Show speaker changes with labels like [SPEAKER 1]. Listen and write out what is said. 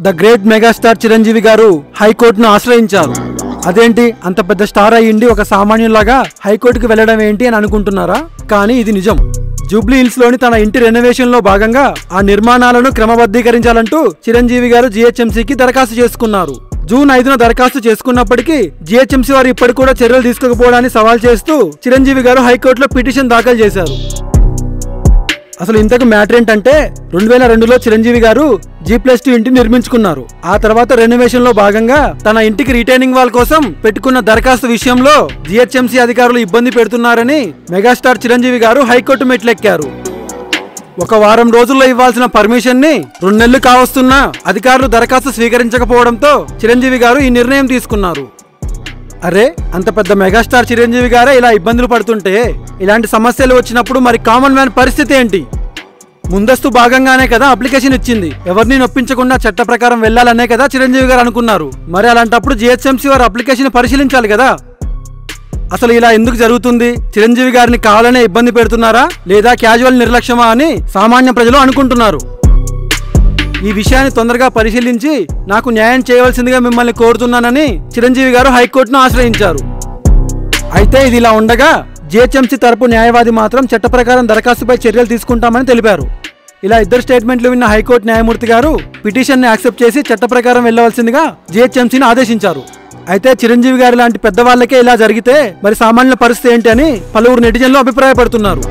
[SPEAKER 1] The great megastar Chiranjeevi గారు హైకోర్టును ఆశ్రయించారు. అదేంటి అంత పెద్ద స్టార్ అయ్యిండి ఒక సామాన్యులాగా హైకోర్టుకు వెళ్లడం ఏంటి అని అనుకుంటున్నారా? కానీ ఇది నిజం. జూబ్లీ హిల్స్ లోని తన ఇంటి రెనోవేషన్ లో భాగంగా ఆ నిర్మాణాలను క్రమబద్ధీకరించాలంటూ చిరంజీవి గారు జీహెచ్ఎంసీకి దరఖాస్తు చేసుకున్నారు. జూన్ 5న దరఖాస్తు చేసుకున్నప్పటికీ జీహెచ్ఎంసీ వారు ఇప్పటికి కూడా చర్యలు తీసుకోకపోవడాన్ని సవాల్ చేస్తూ చిరంజీవి గారు హైకోర్టులో పిటిషన్ దాఖలు చేశారు. అసలు ఇంతకు మ్యాటర్ ఏంటంటే 2002లో చిరంజీవి గారు G+2 ఇంటిని నిర్మించుకున్నారు. ఆ తర్వాత రెనోవేషన్ లో భాగంగా తన ఇంటికి రిటైనింగ్ వాల్ కోసం పెట్టుకున్న దరఖాస్తు విషయంలో జీహెచ్ఎంసీ అధికారులు ఇబ్బంది పెడుతున్నారని మెగాస్టార్ చిరంజీవి గారు హైకోర్టు మెట్లెక్కారు. ఒక వారం రోజుల్లో ఇవ్వాల్సిన పర్మిషన్ ని 2 నెలలు కావస్తున్నా అధికారులు దరఖాస్తు స్వీకరించకపోవడంతో చిరంజీవి గారు ఈ నిర్ణయం తీసుకున్నారు. అరే అంత పెద్ద మెగాస్టార్ చిరంజీవి గారే ఇలా ఇబ్బందులు పడుతుంటే ఇలాంటి సమస్యలు వచ్చినప్పుడు మరి కామన్ మ్యాన్ పరిస్థితి ఏంటి? ముందస్తు భాగంగానే కదా అప్లికేషన్ ఇచ్చింది, ఎవరిని నొప్పించకుండా చట్ట ప్రకారం వెళ్లాలనే కదా చిరంజీవి గారు అనుకున్నారు. మరి అలాంటప్పుడు జీహెచ్ఎంసీ వారు అప్లికేషన్ పరిశీలించాలి కదా. అసలు ఇలా ఎందుకు జరుగుతుంది? చిరంజీవి గారిని కావాలనే ఇబ్బంది పెడుతున్నారా లేదా క్యాజువల్ నిర్లక్ష్యమా అని సామాన్య ప్రజలు అనుకుంటున్నారు. ఈ విషయాన్ని తొందరగా పరిశీలించి నాకు న్యాయం చేయవలసిందిగా మిమ్మల్ని కోరుతున్నానని చిరంజీవి గారు హైకోర్టును ఆశ్రయించారు. అయితే ఇది ఇలా ఉండగా జీహెచ్ఎంసీ తరపు న్యాయవాది మాత్రం చట్ట ప్రకారం దరఖాస్తుపై చర్యలు తీసుకుంటామని తెలిపారు. ఇలా ఇద్దరు స్టేట్మెంట్లు విన్న హైకోర్టు న్యాయమూర్తి గారు పిటిషన్ ని యాక్సెప్ట్ చేసి చట్ట ప్రకారం వెళ్లవలసిందిగా జీహెచ్ఎంసీని ఆదేశించారు. అయితే చిరంజీవి గారి లాంటి పెద్దవాళ్లకే ఇలా జరిగితే మరి సామాన్యుల పరిస్థితి ఏంటి అని పలువురు నెటిజన్లు అభిప్రాయపడుతున్నారు.